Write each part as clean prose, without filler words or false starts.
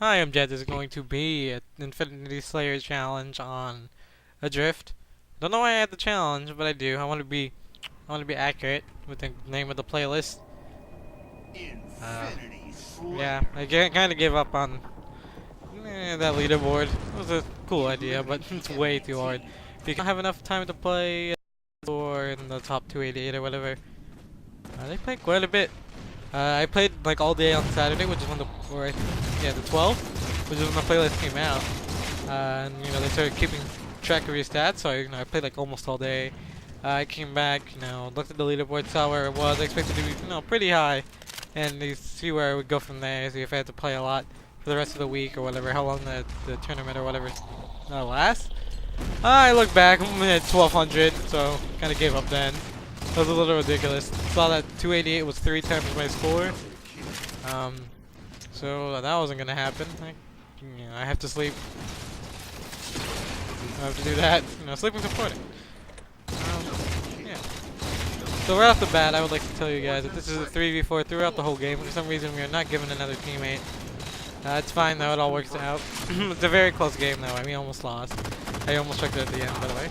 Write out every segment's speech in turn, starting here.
Hi, I'm Jed. This is going to be an Infinity Slayer challenge on Adrift. Don't know why I had the challenge, but I do. I want to be accurate with the name of the playlist. Uh, yeah, I kind of gave up on that leaderboard. It was a cool idea, but it's way too hard. If you don't have enough time to play or in the top 288 or whatever, they play quite a bit. I played like all day on Saturday, which is when the 12th, which is when the playlist came out. And they started keeping track of your stats, so I played like almost all day. I came back, looked at the leaderboard, saw where it was. I expected to be, pretty high, and you see where I would go from there. See if I had to play a lot for the rest of the week or whatever, how long the tournament or whatever lasts. I look back, I'm at 1200, so kind of gave up then. That was a little ridiculous. Saw that 288 was 3 times my score. So that wasn't gonna happen. I have to sleep. I have to do that. Sleeping's important. Yeah. So right off the bat, I would like to tell you guys that this is a 3v4 throughout the whole game. For some reason, we are not given another teammate. It's fine though, it all works out. It's a very close game though. We almost lost. I almost checked it at the end, by the way.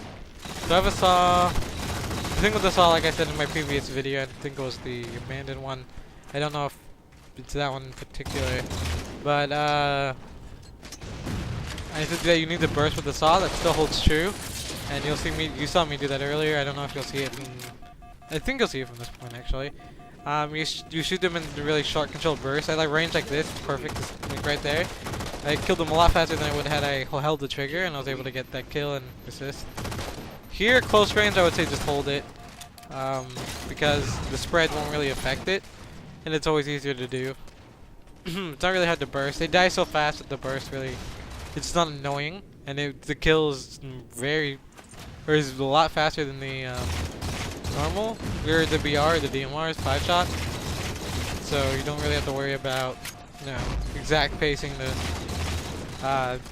So I have a saw. The thing with the saw, like I said in my previous video, I think it was the abandoned one. I don't know if it's that one in particular, but I said that you need to burst with the saw. That still holds true, and you saw me do that earlier. I don't know if you'll see it. I think you'll see it from this point actually. You shoot them in the really short controlled burst. I like range like this, perfect, like right there. I killed them a lot faster than I would had I held the trigger, and I was able to get that kill and assist. Here, close range, I would say just hold it, because the spread won't really affect it, and it's always easier to do. It's not really hard to burst. They die so fast with the burst, really. It's not annoying, and the kill is is a lot faster than the normal. Or the BR, the DMR is 5-shot, so you don't really have to worry about, exact pacing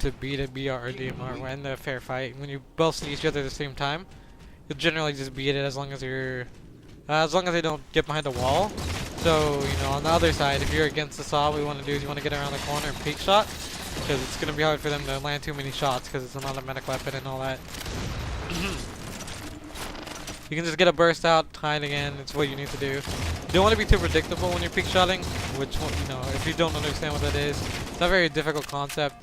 to beat a BR or DMR when the fair fight. When you both see each other at the same time, you'll generally just beat it as long as they don't get behind a wall. So, on the other side, if you're against the saw, what you want to do is you want to get around the corner and peek shot, because it's going to be hard for them to land too many shots because it's an automatic weapon and all that. You can just get a burst out, hide again. It's what you need to do. You don't want to be too predictable when you're peek shotting, which, if you don't understand what that is, it's not a very difficult concept.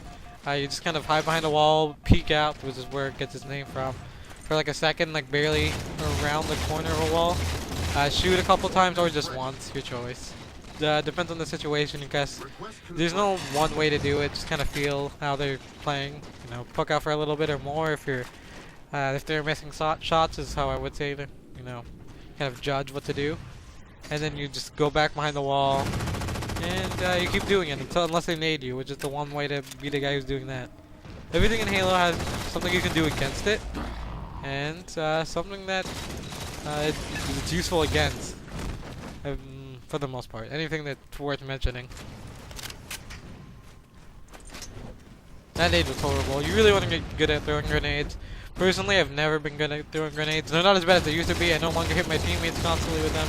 You just kind of hide behind a wall, peek out, which is where it gets its name from, for like a second, like barely around the corner of a wall. Shoot a couple times or just once, your choice. Depends on the situation, I guess. There's no one way to do it, just kind of feel how they're playing. Poke out for a little bit or more if they're missing shots is how I would say to, kind of judge what to do. And then you just go back behind the wall, and you keep doing it unless they nade you, which is the one way to beat a guy who's doing that. Everything in Halo has something you can do against it, and something that it's useful against, for the most part. Anything that's worth mentioning. That nade was horrible. You really want to get good at throwing grenades. Personally, I've never been good at throwing grenades. They're not as bad as they used to be. I no longer hit my teammates constantly with them.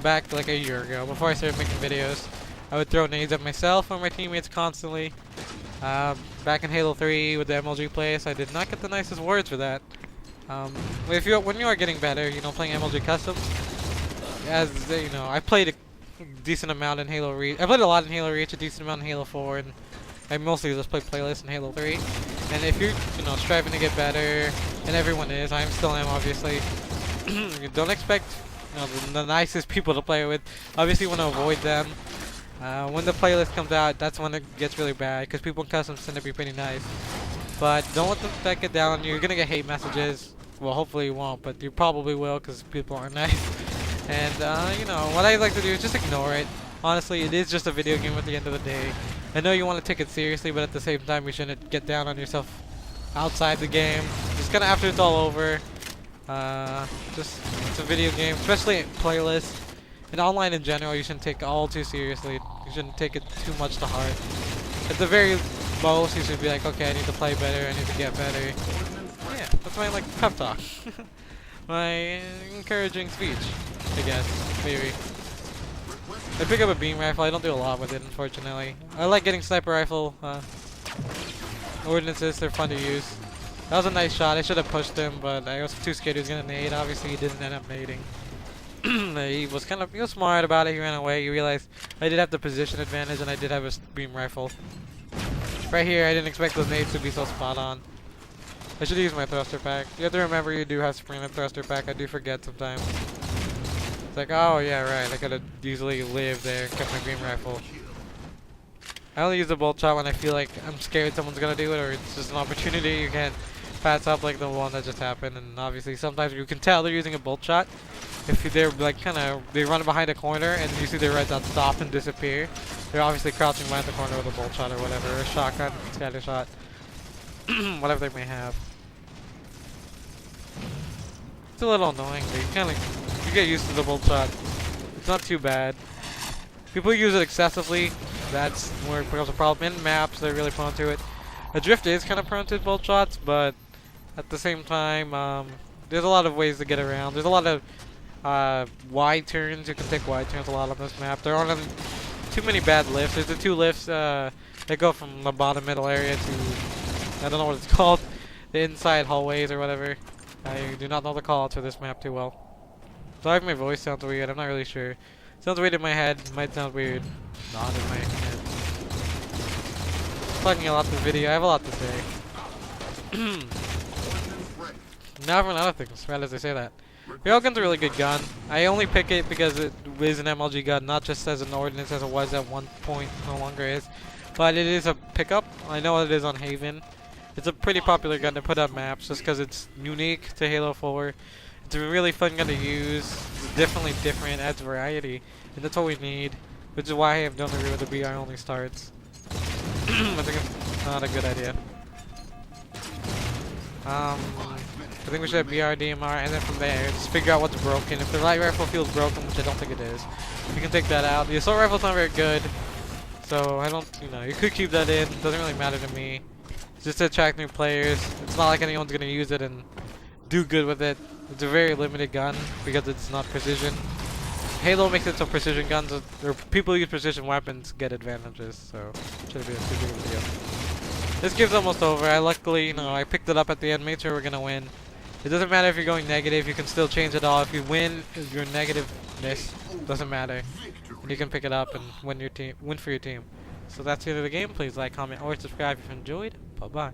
Back like a year ago, before I started making videos, I would throw nades at myself or my teammates constantly. Back in Halo 3 with the MLG place, I did not get the nicest words for that. When you are getting better, playing MLG custom, I played a decent amount in Halo Reach. I played a lot in Halo Reach, a decent amount in Halo 4, and I mostly just play playlists in Halo 3. And if you're, striving to get better, and everyone is, I still am obviously, you don't expect the nicest people to play with. Obviously, you want to avoid them. When the playlist comes out, that's when it gets really bad, because people in customs tend to be pretty nice. But don't let that get down on you. You're gonna get hate messages. Well, hopefully you won't, but you probably will, because people aren't nice. And what I like to do is just ignore it. Honestly, it is just a video game at the end of the day. I know you want to take it seriously, but at the same time, you shouldn't get down on yourself outside the game. Just kind of after it's all over. It's a video game, especially playlists. And online in general, you shouldn't take it all too seriously. You shouldn't take it too much to heart. At the very most, you should be like, okay, I need to play better, I need to get better. Yeah, that's my pep talk. My encouraging speech, I guess, maybe. I pick up a beam rifle. I don't do a lot with it, unfortunately. I like getting sniper rifle ordinances. They're fun to use. That was a nice shot. I should have pushed him, but I was too scared he was gonna nade. Obviously, he didn't end up nading. He was smart about it. He ran away. He realized I did have the position advantage, and I did have a beam rifle. Right here, I didn't expect those nades to be so spot on. I should use my thruster pack. You have to remember you do have sprint and thruster pack. I do forget sometimes. It's like, oh yeah, right. I could have easily lived there and kept my beam rifle. I only use the bolt shot when I feel like I'm scared someone's gonna do it, or it's just an opportunity you can't pass up, like the one that just happened. And obviously, sometimes you can tell they're using a bolt shot. If they're like they run behind a corner and you see their red dot stop and disappear, they're obviously crouching behind the corner with a bolt shot or whatever, or a shotgun, scatter shot, whatever they may have. It's a little annoying, but you get used to the bolt shot. It's not too bad. People use it excessively. That's where it becomes a problem. In maps, they're really prone to it. Adrift is kind of prone to bolt shots, but at the same time, there's a lot of ways to get around. There's a lot of wide turns. You can take wide turns a lot on this map. There aren't too many bad lifts. There's the two lifts that go from the bottom middle area to, I don't know what it's called, the inside hallways or whatever. I do not know the call for this map too well. Sorry if my voice sounds weird. I'm not really sure. Sounds weird in my head. Might sound weird not in my head. Talking a lot this video. I have a lot to say. Now for another thing. Right as I say that. Railgun's a really good gun. I only pick it because it is an MLG gun, not just as an ordinance as it was at one point, no longer is. But it is a pickup. I know it is on Haven. It's a pretty popular gun to put on maps just because it's unique to Halo 4. It's a really fun gun to use. It's definitely different, adds variety, and that's what we need. Which is why I have done the route where the BR only starts. I think it's not a good idea. I think we should have BR, DMR, and then from there, just figure out what's broken. If the light rifle feels broken, which I don't think it is, you can take that out. The assault rifle's not very good, so I don't, you could keep that in. It doesn't really matter to me. It's just to attract new players. It's not like anyone's gonna use it and do good with it. It's a very limited gun because it's not precision. Halo makes it so precision guns, or people who use precision weapons get advantages, so shouldn't be a too big of a deal. This game's almost over. I luckily, I picked it up at the end, made sure we're gonna win. It doesn't matter if you're going negative, you can still change it all. If you win, your negativeness doesn't matter. And you can pick it up and win for your team. So that's the end of the game. Please like, comment, or subscribe if you enjoyed. Bye bye.